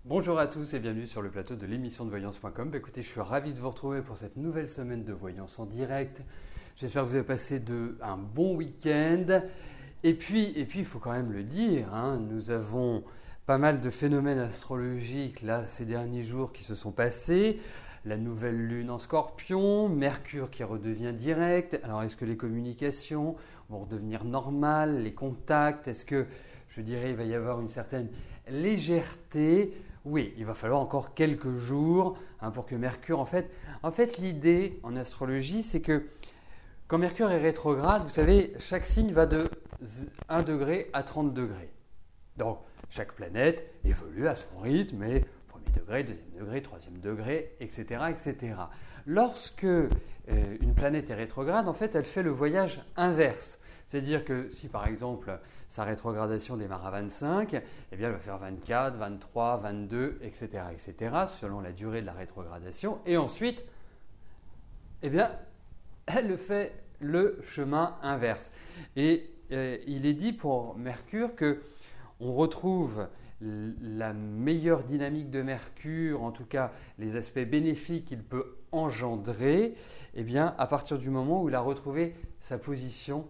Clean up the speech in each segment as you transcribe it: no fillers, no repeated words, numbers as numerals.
Bonjour à tous et bienvenue sur le plateau de l'émission de voyance.com. Écoutez, je suis ravi de vous retrouver pour cette nouvelle semaine de voyance en direct. J'espère que vous avez passé un bon week-end. Et puis, il faut quand même le dire, nous avons pas mal de phénomènes astrologiques là ces derniers jours qui se sont passés. La nouvelle lune en Scorpion, Mercure qui redevient direct. Alors, est-ce que les communications vont redevenir normales, les contacts? Est-ce que, je dirais, il va y avoir une certaine légèreté? Oui, il va falloir encore quelques jours pour que Mercure… En fait, l'idée en astrologie, c'est que quand Mercure est rétrograde, vous savez, chaque signe va de 1 degré à 30 degrés. Donc, chaque planète évolue à son rythme, et premier degré, deuxième degré, troisième degré, etc. etc. Lorsque une planète est rétrograde, en fait, elle fait le voyage inverse. C'est-à-dire que si, par exemple, sa rétrogradation démarre à 25, eh bien, elle va faire 24, 23, 22, etc., etc., selon la durée de la rétrogradation. Et ensuite, eh bien, elle fait le chemin inverse. Et il est dit pour Mercure que on retrouve la meilleure dynamique de Mercure, en tout cas les aspects bénéfiques qu'il peut engendrer, eh bien, à partir du moment où il a retrouvé sa position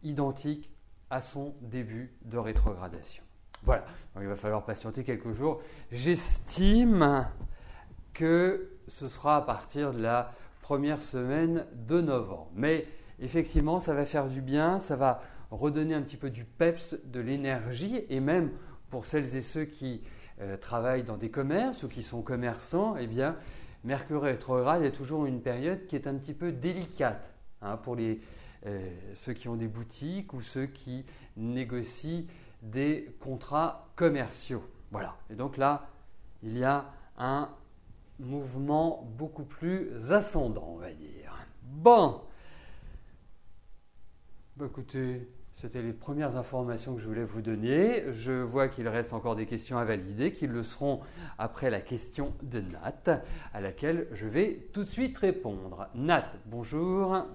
identique à son début de rétrogradation. Voilà, donc il va falloir patienter quelques jours. J'estime que ce sera à partir de la première semaine de novembre. Mais effectivement, ça va faire du bien, ça va redonner un petit peu du peps, de l'énergie, et même pour celles et ceux qui travaillent dans des commerces ou qui sont commerçants, eh bien, Mercure rétrograde est toujours une période qui est un petit peu délicate pour ceux qui ont des boutiques ou ceux qui négocient des contrats commerciaux. Voilà. Et donc là, il y a un mouvement beaucoup plus ascendant, on va dire. Bon. Écoutez, c'était les premières informations que je voulais vous donner. Je vois qu'il reste encore des questions à valider, qui le seront après la question de Nat, à laquelle je vais tout de suite répondre. Nat, bonjour.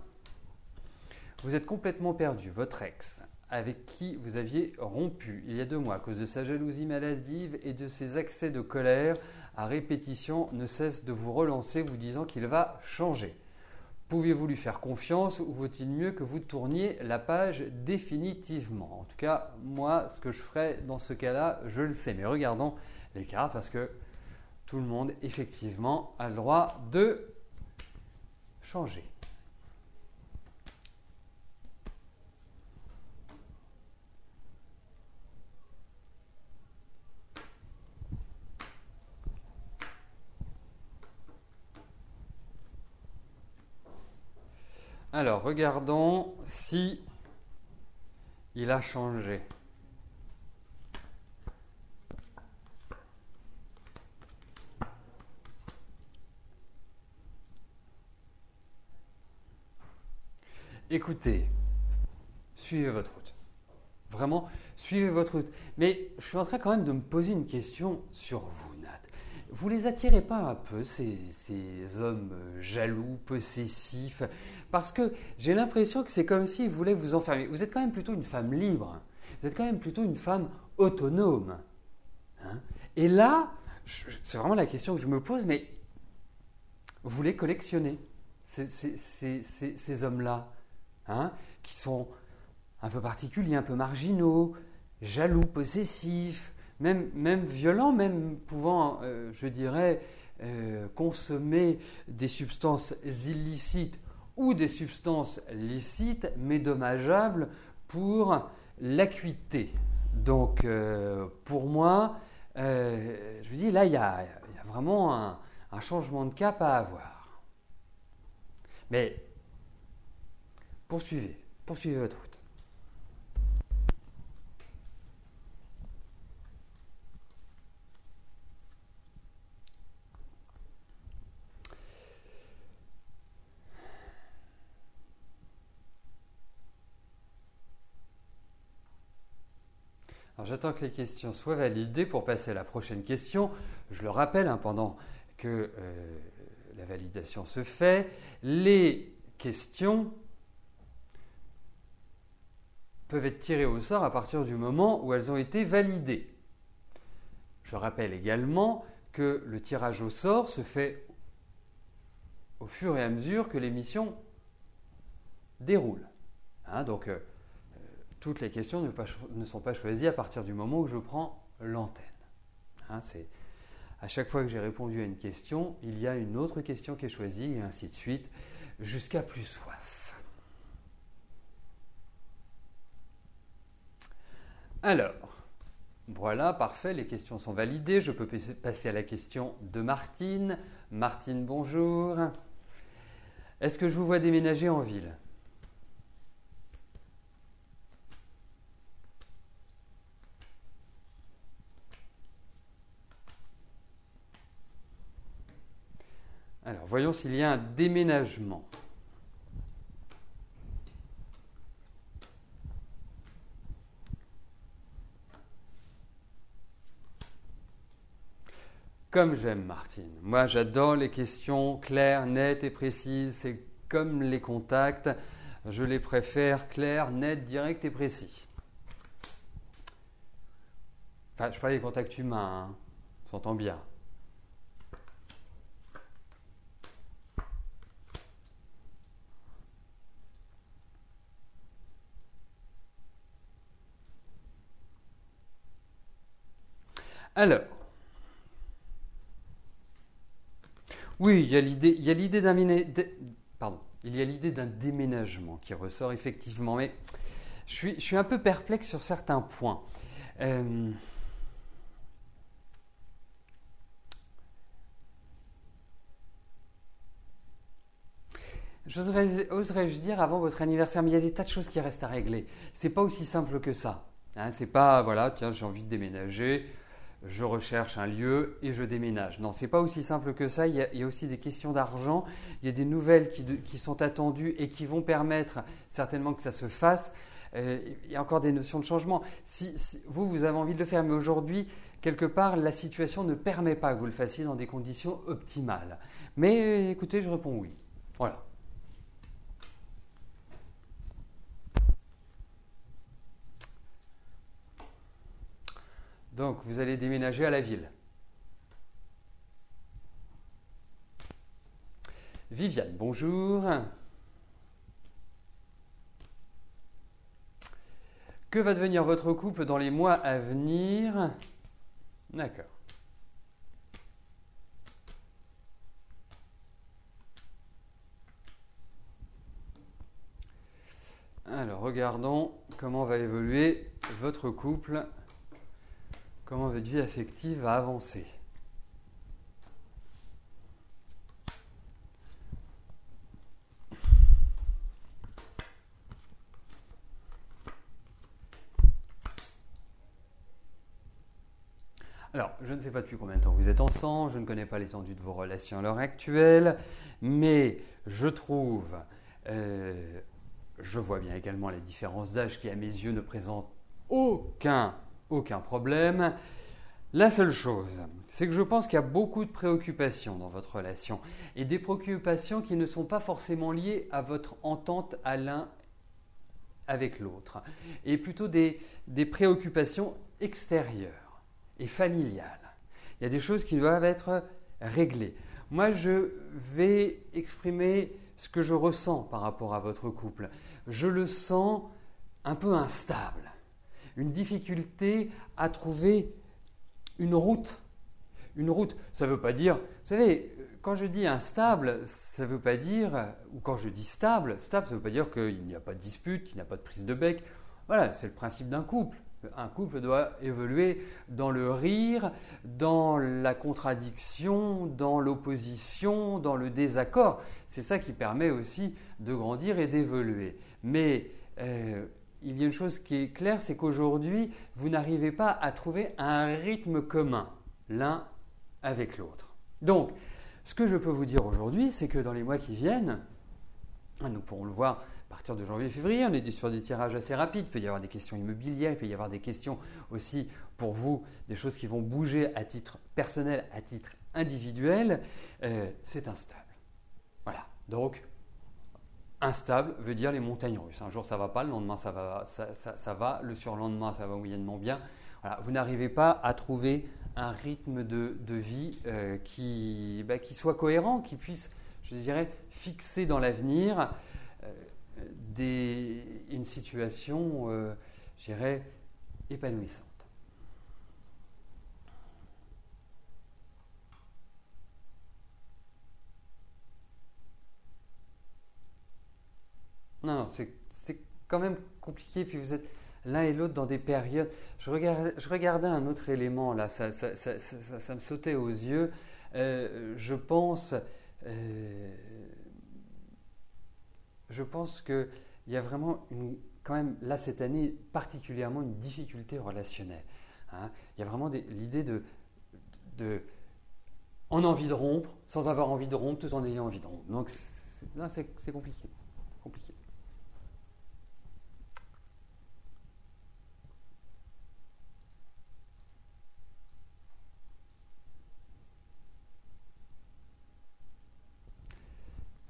Vous êtes complètement perdu. Votre ex, avec qui vous aviez rompu il y a 2 mois à cause de sa jalousie maladive et de ses accès de colère à répétition, ne cesse de vous relancer, vous disant qu'il va changer. Pouvez-vous lui faire confiance ou vaut-il mieux que vous tourniez la page définitivement? En tout cas, moi, ce que je ferais dans ce cas-là, je le sais. Mais regardons les cartes parce que tout le monde, effectivement, a le droit de changer. Alors, regardons si il a changé. Écoutez, suivez votre route. Vraiment, suivez votre route. Mais je suis en train quand même de me poser une question sur vous, Nat. Vous les attirez pas un peu, ces hommes jaloux, possessifs? Parce que j'ai l'impression que c'est comme s'ils voulaient vous enfermer. Vous êtes quand même plutôt une femme libre. Vous êtes quand même plutôt une femme autonome. Et là, c'est vraiment la question que je me pose, mais vous les collectionnez, ces hommes-là, qui sont un peu particuliers, un peu marginaux, jaloux, possessifs, même violents, même pouvant, je dirais, consommer des substances illicites ou des substances licites, mais dommageables pour l'acuité. Donc, pour moi, je vous dis, là, il y a vraiment un changement de cap à avoir. Mais poursuivez votre route. Alors, j'attends que les questions soient validées pour passer à la prochaine question. Je le rappelle, pendant que la validation se fait, les questions peuvent être tirées au sort à partir du moment où elles ont été validées. Je rappelle également que le tirage au sort se fait au fur et à mesure que l'émission déroule. Donc, toutes les questions ne sont pas choisies à partir du moment où je prends l'antenne. C'est à chaque fois que j'ai répondu à une question, il y a une autre question qui est choisie et ainsi de suite, jusqu'à plus soif. Alors, voilà, parfait, les questions sont validées. Je peux passer à la question de Martine. Martine, bonjour. Est-ce que je vous vois déménager en ville ? Alors, voyons s'il y a un déménagement. Comme j'aime, Martine. Moi, j'adore les questions claires, nettes et précises. C'est comme les contacts. Je les préfère clairs, nets, directs et précis. Enfin, je parle des contacts humains. On s'entend bien. Alors, oui, il y a l'idée d'un déménagement qui ressort effectivement, mais je suis un peu perplexe sur certains points. Oserais-je dire avant votre anniversaire, mais il y a des tas de choses qui restent à régler. C'est pas aussi simple que ça. C'est pas, voilà, tiens, j'ai envie de déménager, je recherche un lieu et je déménage. Non, c'est pas aussi simple que ça. Il y a aussi des questions d'argent. Il y a des nouvelles qui sont attendues et qui vont permettre certainement que ça se fasse. Il y a encore des notions de changement. Si vous avez envie de le faire, mais aujourd'hui, quelque part, la situation ne permet pas que vous le fassiez dans des conditions optimales. Mais écoutez, je réponds oui. Voilà. Donc, vous allez déménager à la ville. Viviane, bonjour. Que va devenir votre couple dans les mois à venir? D'accord. Alors, regardons comment va évoluer votre couple. Comment votre vie affective va avancer? Alors, je ne sais pas depuis combien de temps vous êtes ensemble, je ne connais pas l'étendue de vos relations à l'heure actuelle, mais je trouve, je vois bien également les différences d'âge qui à mes yeux ne présentent aucun problème. La seule chose, c'est que je pense qu'il y a beaucoup de préoccupations dans votre relation et des préoccupations qui ne sont pas forcément liées à votre entente à l'un avec l'autre et plutôt des préoccupations extérieures et familiales. Il y a des choses qui doivent être réglées. Moi, je vais exprimer ce que je ressens par rapport à votre couple. Je le sens un peu instable, une difficulté à trouver une route. Une route, ça ne veut pas dire, vous savez, quand je dis instable, ça ne veut pas dire, ou quand je dis stable, ça ne veut pas dire qu'il n'y a pas de dispute, qu'il n'y a pas de prise de bec. Voilà, c'est le principe d'un couple. Un couple doit évoluer dans le rire, dans la contradiction, dans l'opposition, dans le désaccord. C'est ça qui permet aussi de grandir et d'évoluer. Mais il y a une chose qui est claire, c'est qu'aujourd'hui, vous n'arrivez pas à trouver un rythme commun l'un avec l'autre. Donc, ce que je peux vous dire aujourd'hui, c'est que dans les mois qui viennent, nous pourrons le voir à partir de janvier et février, on est sur des tirages assez rapides. Il peut y avoir des questions immobilières, il peut y avoir des questions aussi pour vous, des choses qui vont bouger à titre personnel, à titre individuel. C'est instable. Voilà. Donc, instable veut dire les montagnes russes. Un jour ça ne va pas, le lendemain ça va, le surlendemain ça va moyennement bien. Voilà, vous n'arrivez pas à trouver un rythme de vie qui soit cohérent, qui puisse, je dirais, fixer dans l'avenir une situation, je dirais, épanouissante. Non, c'est quand même compliqué, puis vous êtes l'un et l'autre dans des périodes. Je regardais un autre élément, là, ça me sautait aux yeux. Je pense qu'il y a vraiment, quand même, là, cette année, particulièrement une difficulté relationnelle. Hein. Il y a vraiment l'idée on a envie de rompre, sans avoir envie de rompre, tout en ayant envie de rompre. Donc, c'est compliqué.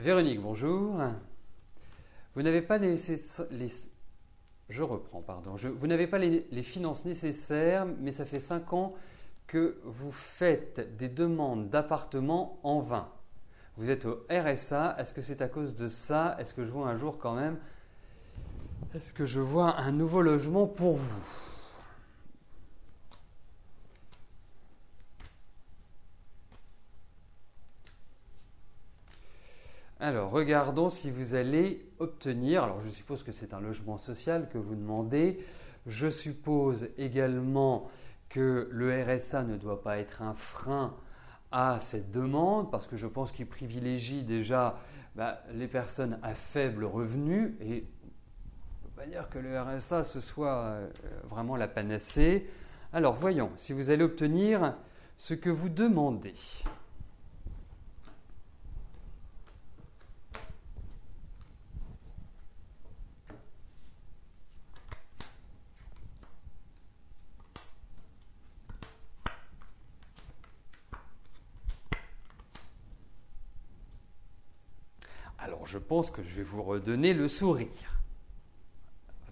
Véronique, bonjour. Vous n'avez pas je reprends, pardon. Vous n'avez pas les finances nécessaires, mais ça fait 5 ans que vous faites des demandes d'appartement en vain. Vous êtes au RSA. Est-ce que c'est à cause de ça? Est-ce que je vois un jour quand même? Est-ce que je vois un nouveau logement pour vous? Alors, regardons si vous allez obtenir. Alors, je suppose que c'est un logement social que vous demandez. Je suppose également que le RSA ne doit pas être un frein à cette demande parce que je pense qu'il privilégie déjà les personnes à faible revenu et on ne peut pas dire que le RSA ce soit vraiment la panacée. Alors, voyons si vous allez obtenir ce que vous demandez. Alors, je pense que je vais vous redonner le sourire.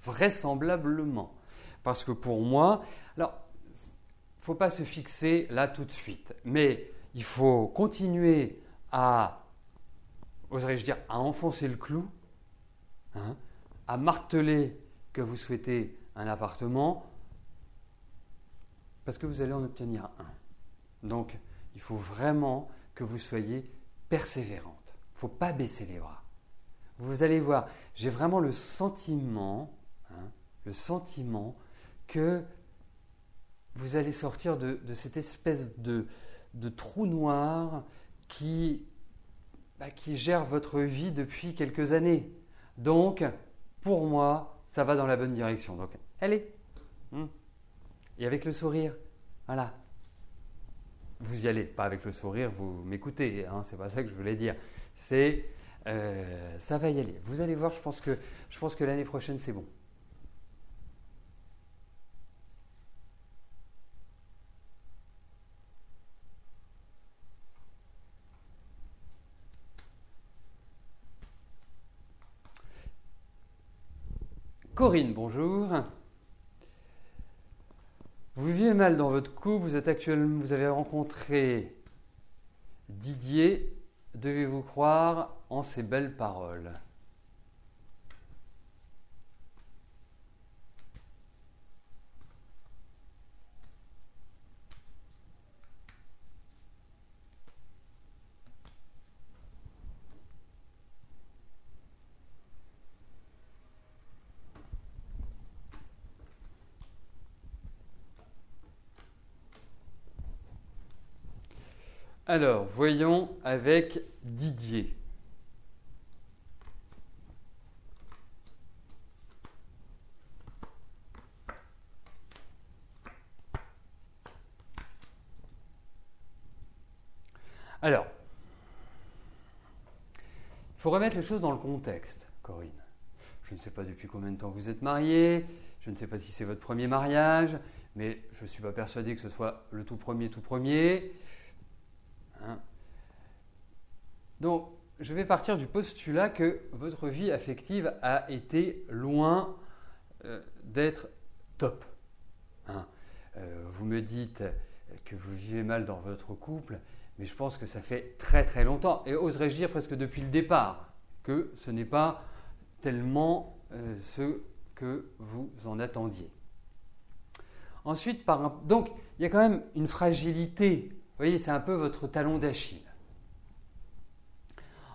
Vraisemblablement. Parce que pour moi, alors, il ne faut pas se fixer là tout de suite, mais il faut continuer à, oserais-je dire, à enfoncer le clou, hein, à marteler que vous souhaitez un appartement, parce que vous allez en obtenir un. Donc, il faut vraiment que vous soyez persévérante. Il ne faut pas baisser les bras. Vous allez voir, j'ai vraiment le sentiment que vous allez sortir de cette espèce de trou noir qui gère votre vie depuis quelques années. Donc, pour moi, ça va dans la bonne direction. Donc, allez. Et avec le sourire, voilà. Vous y allez, pas avec le sourire, vous m'écoutez, hein, c'est pas ça que je voulais dire. Ça va y aller. Vous allez voir, je pense que l'année prochaine, c'est bon. Corinne, bonjour. Vous vivez mal dans votre couple, vous avez rencontré Didier. Devez-vous croire en ces belles paroles? Alors, voyons avec Didier. Alors, il faut remettre les choses dans le contexte, Corinne. Je ne sais pas depuis combien de temps vous êtes mariés, je ne sais pas si c'est votre premier mariage, mais je ne suis pas persuadé que ce soit le tout premier. Hein. Donc, je vais partir du postulat que votre vie affective a été loin d'être top. Hein. Vous me dites que vous vivez mal dans votre couple, mais je pense que ça fait très très longtemps, et oserais-je dire presque depuis le départ, que ce n'est pas tellement ce que vous en attendiez. Ensuite, donc il y a quand même une fragilité. Vous voyez, c'est un peu votre talon d'Achille.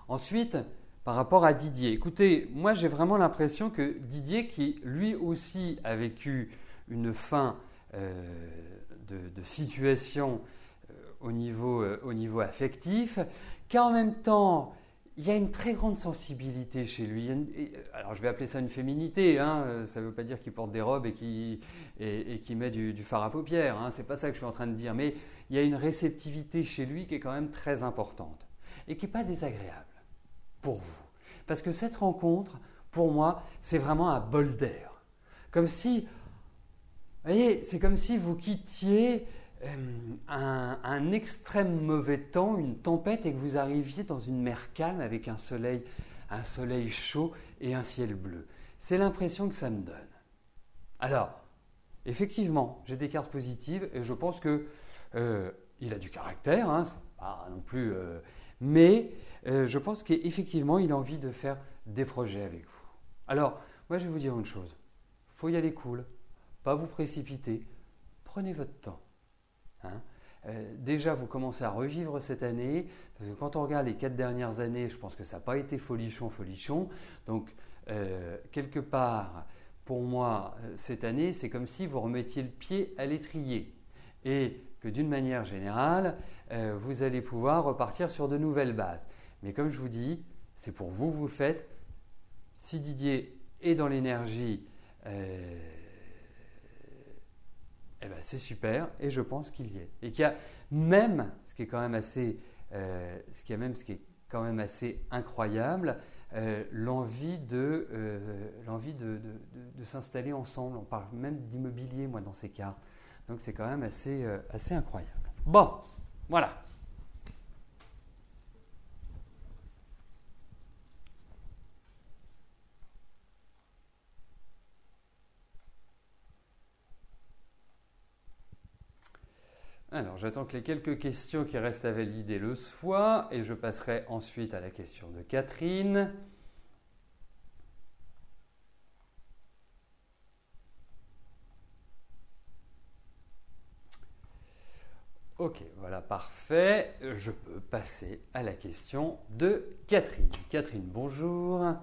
Ensuite, par rapport à Didier, écoutez, moi j'ai vraiment l'impression que Didier, qui lui aussi a vécu une fin de situation au niveau affectif, qu'en même temps, il y a une très grande sensibilité chez lui. Alors je vais appeler ça une féminité, hein, ça ne veut pas dire qu'il porte des robes et qu'il met du fard à paupières, hein, ce n'est pas ça que je suis en train de dire, mais il y a une réceptivité chez lui qui est quand même très importante et qui n'est pas désagréable pour vous. Parce que cette rencontre, pour moi, c'est vraiment un bol d'air. Comme si, vous voyez, c'est comme si vous quittiez un extrême mauvais temps, une tempête, et que vous arriviez dans une mer calme avec un soleil chaud et un ciel bleu. C'est l'impression que ça me donne. Alors, effectivement, j'ai des cartes positives et je pense que il a du caractère, hein, c'est pas non plus, mais je pense qu'effectivement, il a envie de faire des projets avec vous. Alors, moi, je vais vous dire une chose. Il faut y aller cool, pas vous précipiter. Prenez votre temps. Hein. Déjà, vous commencez à revivre cette année, parce que quand on regarde les 4 dernières années, je pense que ça n'a pas été folichon. Donc, quelque part, pour moi, cette année, c'est comme si vous remettiez le pied à l'étrier. Et que d'une manière générale, vous allez pouvoir repartir sur de nouvelles bases. Mais comme je vous dis, c'est pour vous, vous le faites. Si Didier est dans l'énergie, eh ben c'est super, et je pense qu'il y est. Et qu'il y a même, ce qui est quand même assez incroyable, l'envie de s'installer ensemble. On parle même d'immobilier, moi, dans ces cas. Donc c'est quand même assez incroyable. Bon, voilà. Alors, j'attends que les quelques questions qui restent à valider le soient, et je passerai ensuite à la question de Catherine. Ok, voilà, parfait. Je peux passer à la question de Catherine. Catherine, bonjour.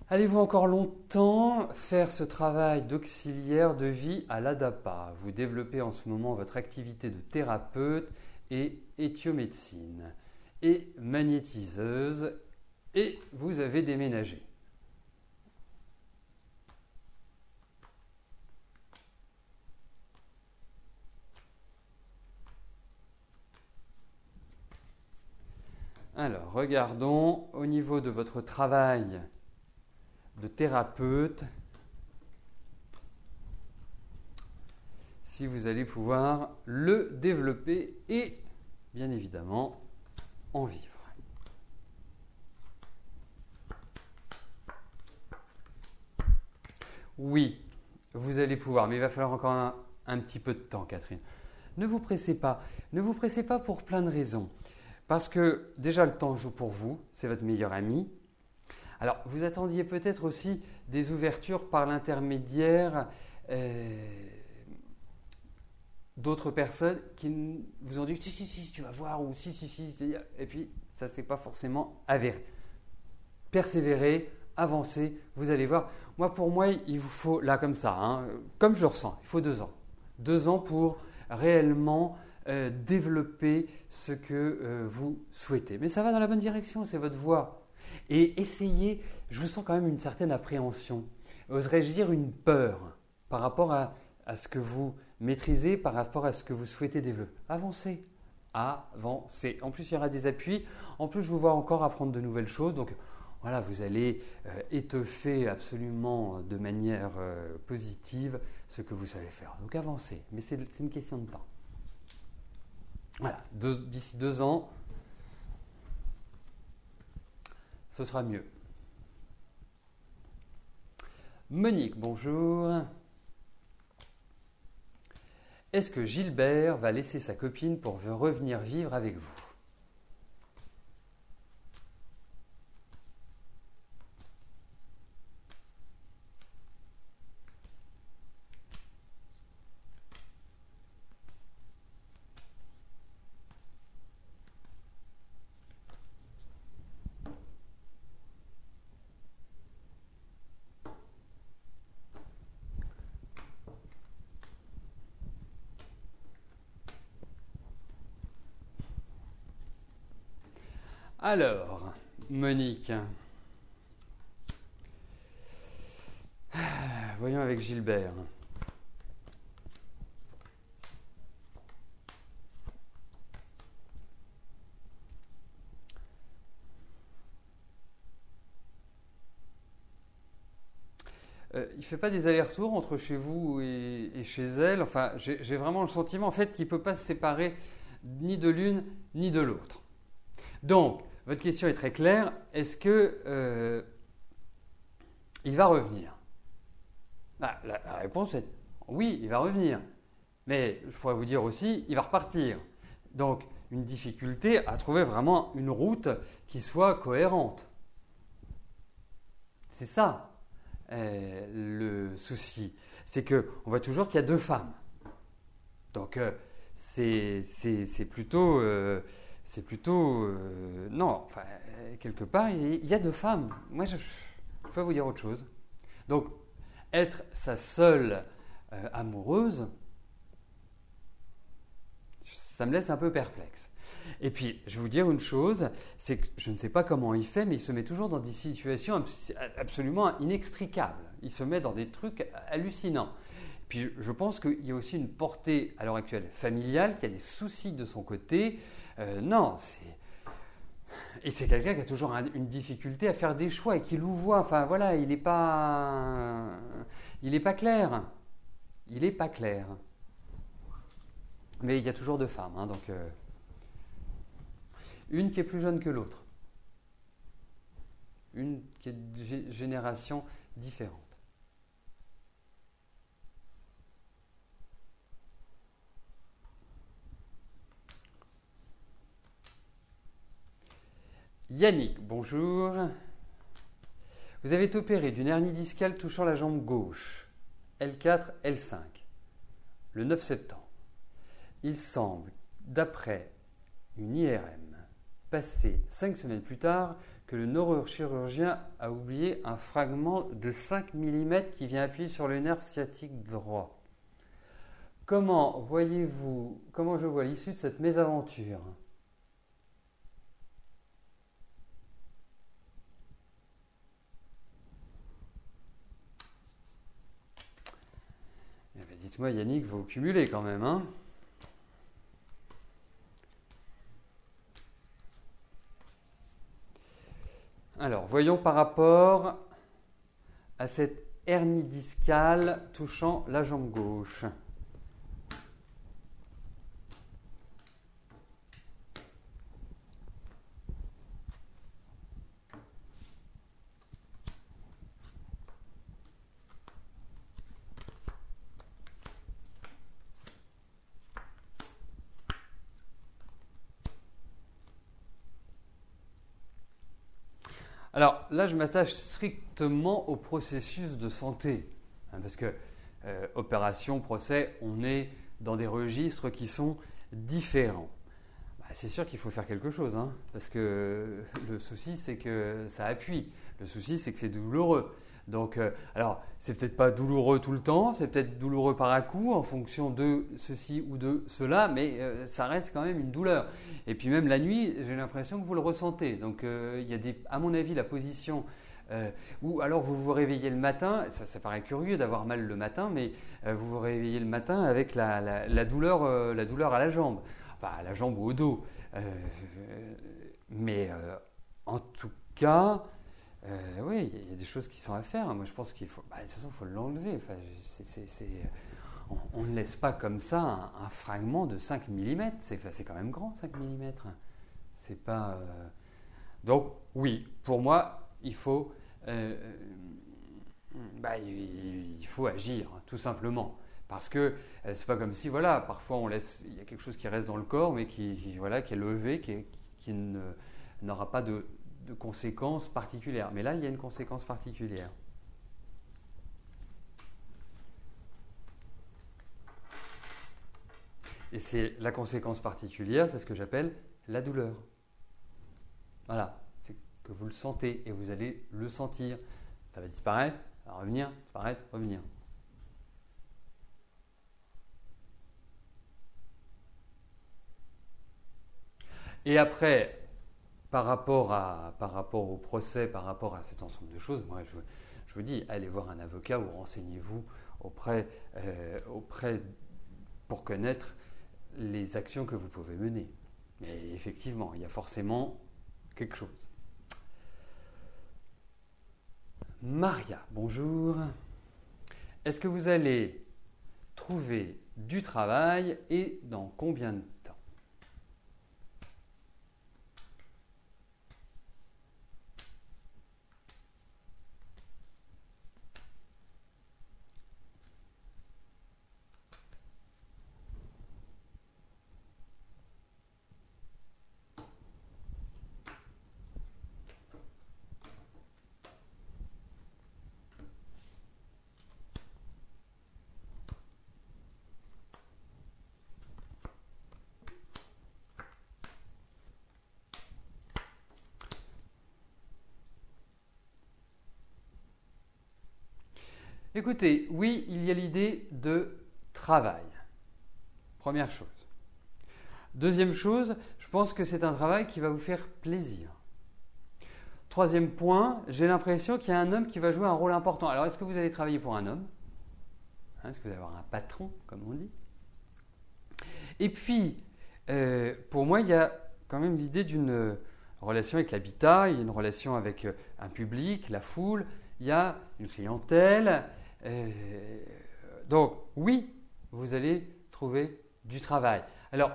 Allez-vous encore longtemps faire ce travail d'auxiliaire de vie à l'ADAPA? Vous développez en ce moment votre activité de thérapeute et éthiomédecine et magnétiseuse, et vous avez déménagé. Alors, regardons au niveau de votre travail de thérapeute, si vous allez pouvoir le développer et, bien évidemment, en vivre. Oui, vous allez pouvoir, mais il va falloir encore un petit peu de temps, Catherine. Ne vous pressez pas. Ne vous pressez pas pour plein de raisons. Parce que déjà, le temps joue pour vous, c'est votre meilleur ami. Alors, vous attendiez peut-être aussi des ouvertures par l'intermédiaire d'autres personnes qui vous ont dit si, tu vas voir, ou si, et puis ça ne s'est pas forcément avéré. Persévérez, avancez, vous allez voir. Pour moi, il vous faut, là comme ça, hein, comme je le ressens, il faut 2 ans. 2 ans pour réellement développer ce que vous souhaitez. Mais ça va dans la bonne direction, c'est votre voie. Et essayez, je vous sens quand même une certaine appréhension, oserais-je dire une peur par rapport à ce que vous maîtrisez, par rapport à ce que vous souhaitez développer. Avancez, avancez. En plus, il y aura des appuis. En plus, je vous vois encore apprendre de nouvelles choses. Donc, voilà, vous allez étoffer absolument de manière positive ce que vous savez faire. Donc, avancez. Mais c'est une question de temps. Voilà, d'ici 2 ans, ce sera mieux. Monique, bonjour. Est-ce que Gilbert va laisser sa copine pour revenir vivre avec vous? Alors, Monique, voyons avec Gilbert. Il ne fait pas des allers-retours entre chez vous et chez elle. Enfin, j'ai vraiment le sentiment en fait qu'il ne peut pas se séparer ni de l'une ni de l'autre. Donc, votre question est très claire. Est-ce que il va revenir? La réponse est oui, il va revenir. Mais je pourrais vous dire aussi, il va repartir. Donc, une difficulté à trouver vraiment une route qui soit cohérente. C'est ça le souci. C'est qu'on voit toujours qu'il y a deux femmes. Donc, c'est plutôt... non, enfin, quelque part, il y a deux femmes. Moi, je peux pas vous dire autre chose. Donc, être sa seule amoureuse, ça me laisse un peu perplexe. Et puis, je vais vous dire une chose, c'est que je ne sais pas comment il fait, mais il se met toujours dans des situations absolument inextricables. Il se met dans des trucs hallucinants. Puis, je pense qu'il y a aussi une portée, à l'heure actuelle, familiale, qui a des soucis de son côté. Non, et c'est quelqu'un qui a toujours une difficulté à faire des choix et qui louvoie. Enfin, voilà, il n'est pas clair. Il n'est pas clair. Mais il y a toujours deux femmes, hein, donc une qui est plus jeune que l'autre, une qui est de génération différente. Yannick, bonjour. Vous avez été opéré d'une hernie discale touchant la jambe gauche, L4, L5, le 9 septembre. Il semble, d'après une IRM, passée 5 semaines plus tard, que le neurochirurgien a oublié un fragment de 5 mm qui vient appuyer sur le nerf sciatique droit. Comment je vois l'issue de cette mésaventure? Dites-moi Yannick, vous cumulez quand même, hein? Alors, voyons par rapport à cette hernie discale touchant la jambe gauche. Alors là, je m'attache strictement au processus de santé, hein, parce que opération, procès, on est dans des registres qui sont différents. C'est sûr qu'il faut faire quelque chose, hein, parce que le souci, c'est que ça appuie. Le souci, c'est que c'est douloureux. Donc, alors, c'est peut-être pas douloureux tout le temps, c'est peut-être douloureux par à-coup en fonction de ceci ou de cela, mais ça reste quand même une douleur. Et puis même la nuit, j'ai l'impression que vous le ressentez. Donc, il y a à mon avis, la position ou alors vous vous réveillez le matin, ça paraît curieux d'avoir mal le matin, mais vous vous réveillez le matin avec la douleur à la jambe, enfin à la jambe ou au dos. Mais en tout cas, oui, il y a des choses qui sont à faire. Moi, je pense qu'il faut, de toute façon, il faut l'enlever. Enfin, on ne laisse pas comme ça un fragment de 5 mm. C'est quand même grand, 5 mm. C'est pas. Donc, oui, pour moi, il faut agir, tout simplement. Parce que c'est pas comme si, voilà, parfois il y a quelque chose qui reste dans le corps, mais voilà, qui est levé, qui n'aura pas de conséquences particulières. Mais là, il y a une conséquence particulière. Et c'est la conséquence particulière, c'est ce que j'appelle la douleur. Voilà, c'est que vous le sentez et vous allez le sentir. Ça va disparaître, ça va revenir, disparaître, revenir. Et après, par rapport au procès, par rapport à cet ensemble de choses, moi je vous dis, allez voir un avocat ou renseignez-vous auprès pour connaître les actions que vous pouvez mener. Mais effectivement, il y a forcément quelque chose. Maria, bonjour. Est-ce que vous allez trouver du travail et dans combien de temps? Écoutez, oui, il y a l'idée de travail. Première chose. Deuxième chose, je pense que c'est un travail qui va vous faire plaisir. Troisième point, j'ai l'impression qu'il y a un homme qui va jouer un rôle important. Alors, est-ce que vous allez travailler pour un homme? Est-ce que vous allez avoir un patron, comme on dit? Et puis, pour moi, il y a quand même l'idée d'une relation avec l'habitat, il y a une relation avec un public, la foule, il y a une clientèle. Donc, oui, vous allez trouver du travail. Alors,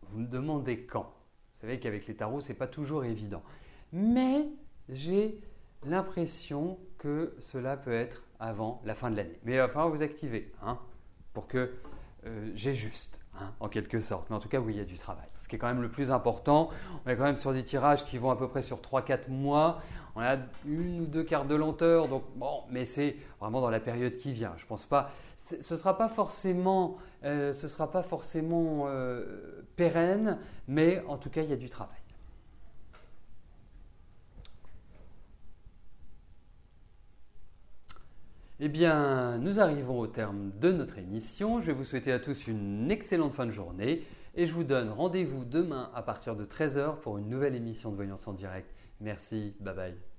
vous me demandez quand. Vous savez qu'avec les tarots, ce n'est pas toujours évident. Mais j'ai l'impression que cela peut être avant la fin de l'année. Mais il va falloir vous activer pour que j'ai juste, en quelque sorte. Mais en tout cas, oui, il y a du travail. Ce qui est quand même le plus important. On est quand même sur des tirages qui vont à peu près sur 3-4 mois. On a 1 ou 2 cartes de lenteur. Donc, bon, mais c'est vraiment dans la période qui vient. Je pense pas. Ce ne sera pas forcément, pérenne, mais en tout cas, il y a du travail. Eh bien, nous arrivons au terme de notre émission. Je vais vous souhaiter à tous une excellente fin de journée et je vous donne rendez-vous demain à partir de 13h pour une nouvelle émission de Voyance en direct. Merci, bye bye.